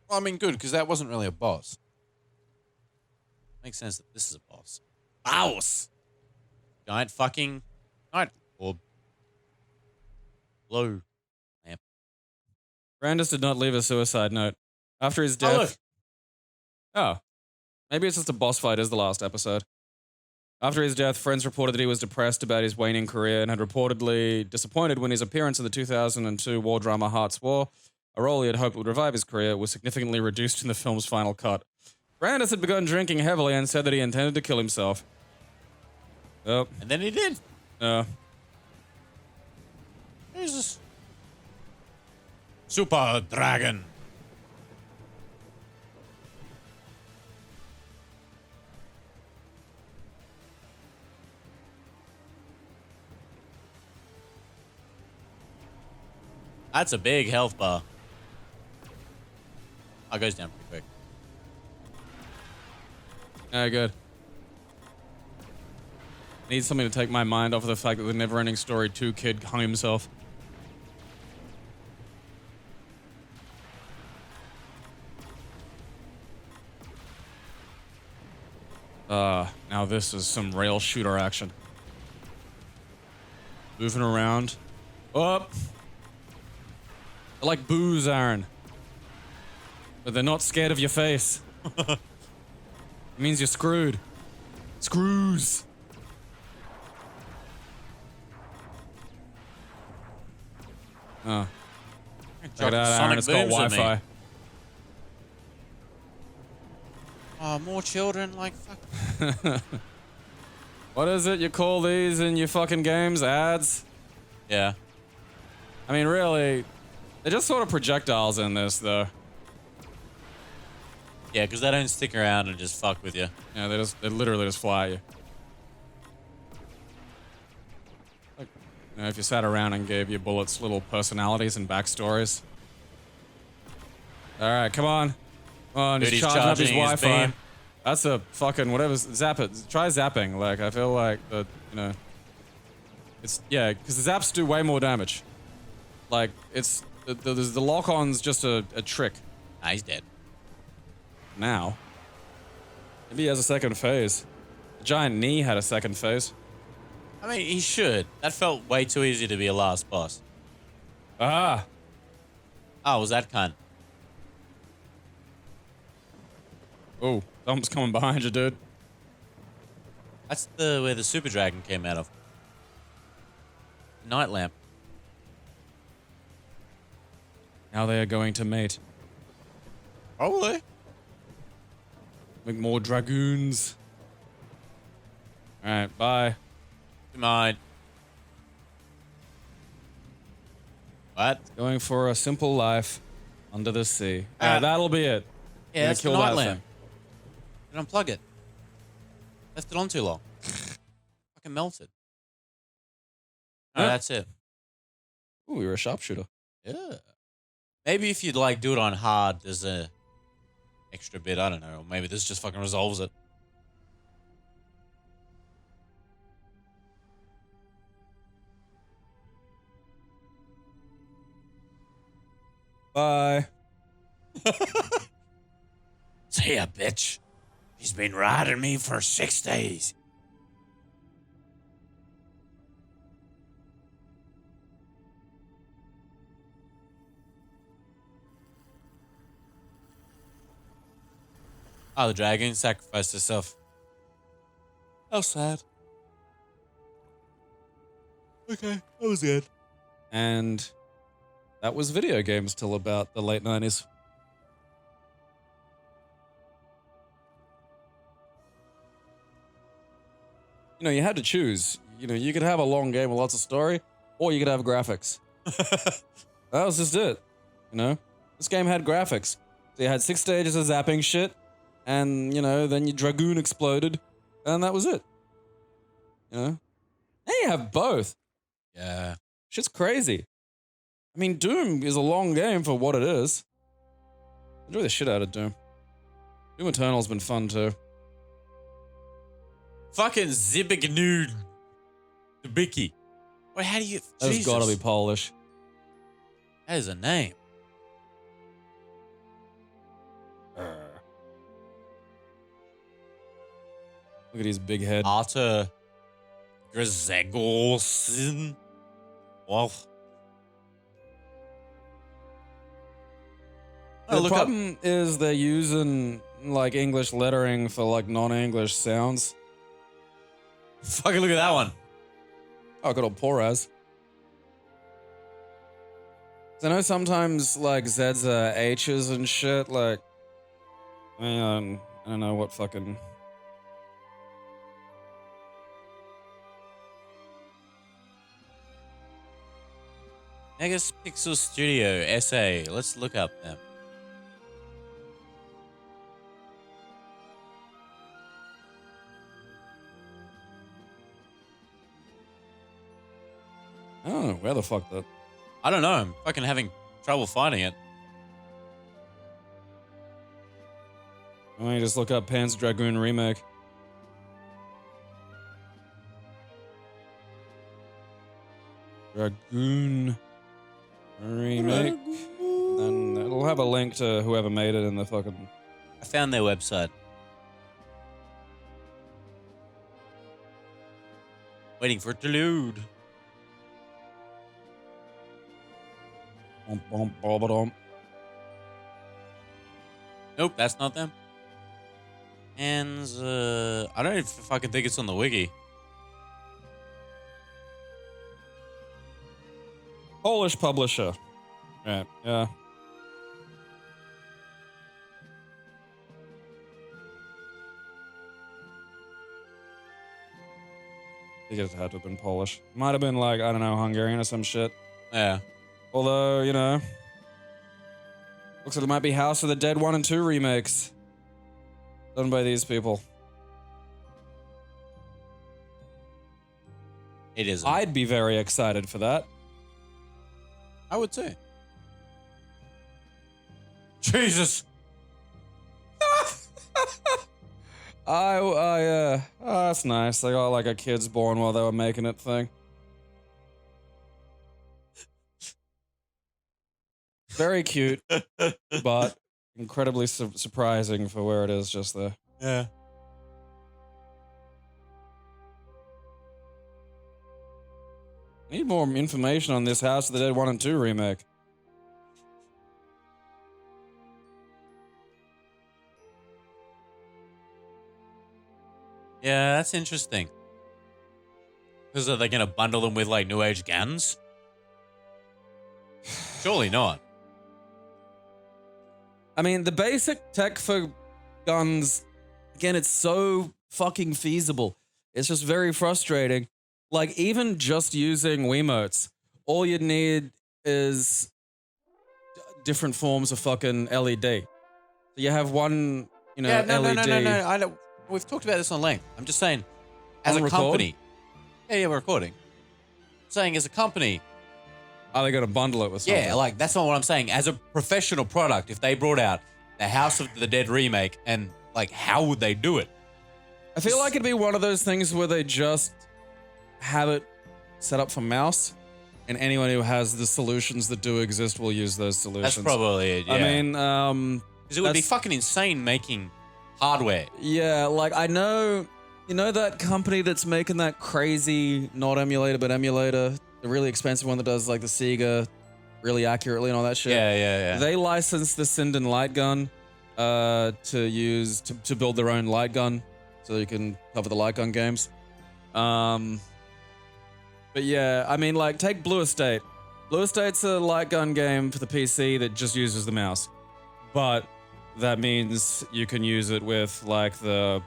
Well, I mean, good, because that wasn't really a boss. Makes sense that this is a boss. Boss! Giant fucking night orb. Low lamp. Brandis did not leave a suicide note. After his death... Oh. Maybe it's just a boss fight is the last episode. After his death, friends reported that he was depressed about his waning career and had reportedly disappointed when his appearance in the 2002 war drama Hearts War, a role he had hoped would revive his career, was significantly reduced in the film's final cut. Brandis had begun drinking heavily and said that he intended to kill himself. Oh. And then he did. Jesus. Super Dragon. That's a big health bar. Oh, it goes down pretty quick. Yeah, good. Need something to take my mind off of the fact that the Neverending Story 2 kid hung himself. Now this is some rail shooter action. Moving around. Up. They're like boos, Aaron. But they're not scared of your face. It means you're screwed. Screws. Oh. Check it out, Aaron. It's got Wi-Fi. Oh, more children, like, fuck. What is it you call these in your fucking games? Ads? Yeah. I mean, really, they're just sort of projectiles in this, though. Yeah, because they don't stick around and just fuck with you. Yeah, they literally just fly at you. Like, you know, if you sat around and gave your bullets little personalities and backstories. All right, come on. Come on, Dude, just he's charging up his charging his Wi-Fi. beam. That's a fucking whatever. Zap it. Try zapping. Like, I feel like the, you know, it's, yeah, because the zaps do way more damage. Like, it's, the lock-on's just a trick. Ah, he's dead. Now. Maybe he has a second phase. The giant knee had a second phase. I mean, he should. That felt way too easy to be a last boss. Ah! Oh, was that cunt? Oh, something's coming behind you, dude. That's where the Super Dragon came out of. Night lamp. Now they are going to mate. Probably. Make more dragoons. All right, bye. You mind? What? Going for a simple life under the sea. That'll be it. Yeah, that's the kill night that lamp. thing. Did unplug it. Left it on too long. Fucking melted. No, that's it. Ooh, you're a sharpshooter. Yeah. Maybe if you'd like do it on hard, there's a extra bit. I don't know. Or maybe this just fucking resolves it. Bye. See ya, bitch. He's been riding me for 6 days. Oh, the dragon sacrificed herself. How sad. Okay, that was good. And that was video games till about the late 90s. You know, you had to choose. You know, you could have a long game with lots of story, or you could have graphics. That was just it. You know? This game had graphics. So you had 6 stages of zapping shit, and, you know, then your Dragoon exploded, and that was it. You know? And you have both. Yeah. Shit's crazy. I mean, Doom is a long game for what it is. Enjoy the shit out of Doom. Doom Eternal's been fun too. Fucking Zibignud Dubicki. Wait, how do you... That's Jesus. gotta be Polish. That is a name. Look at his big head. Arthur Grzegorsen. Well... The problem is they're using like English lettering for like non-English sounds. Fucking look at that one. Oh, good old Poraz. I know sometimes like Z's are H's and shit. Like, I don't know what fucking. Megas Pixel Studio SA. Let's look up them. I don't know where the fuck that. I don't know. I'm fucking having trouble finding it. Why don't you just look up Panzer Dragoon Remake? Dragoon Remake. And it'll have a link to whoever made it in the fucking. I found their website. Waiting for it to load. Nope, that's not them. And I don't even fucking think it's on the wiki. Polish publisher. Right, yeah. I think it had to have been Polish. Might have been like, I don't know, Hungarian or some shit. Yeah. Although, you know, looks like it might be House of the Dead 1 and 2 remakes. Done by these people. It is. I'd be very excited for that. I would say. Jesus. Oh, that's nice. They got like a kid's born while they were making it thing. Very cute, but incredibly surprising for where it is just there. Yeah. Need more information on this House of the Dead 1 and 2 remake. Yeah, that's interesting. Because are they going to bundle them with like New Age guns? Surely not. I mean, the basic tech for guns, again, it's so fucking feasible. It's just very frustrating. Like, even just using Wiimotes, all you'd need is different forms of fucking LED. So you have one, you know, Yeah, no, LED. no. I know. We've talked about this on length. I'm just saying, as On a record? company. Yeah, we're recording. Saying as a company. Are they going to bundle it with something? Yeah, like, that's not what I'm saying. As a professional product, if they brought out the House of the Dead remake, and, like, how would they do it? I feel like it'd be one of those things where they just have it set up for mouse, and anyone who has the solutions that do exist will use those solutions. That's probably it, yeah. I mean, because it would be fucking insane making hardware. yeah, like, I know, you know that company that's making that crazy, not emulator, but emulator, the really expensive one that does, like, the Sega really accurately and all that shit? Yeah. They licensed the Sinden light gun to use, to build their own light gun, so you can cover the light gun games. But yeah, I mean, like, take Blue Estate. Blue Estate's a light gun game for the PC that just uses the mouse. But that means you can use it with, like, the,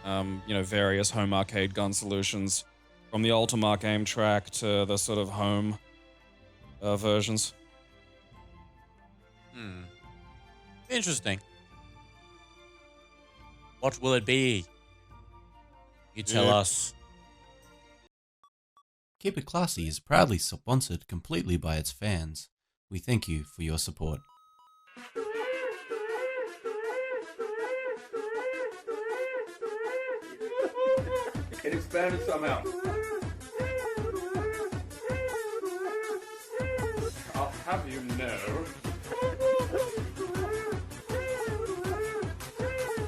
you know, various home arcade gun solutions, from the Ultimark aim track to the sort of home versions. Interesting. What will it be? You tell us. Keep It Classy is proudly sponsored completely by its fans. We thank you for your support. It expanded somehow. I'll have you know.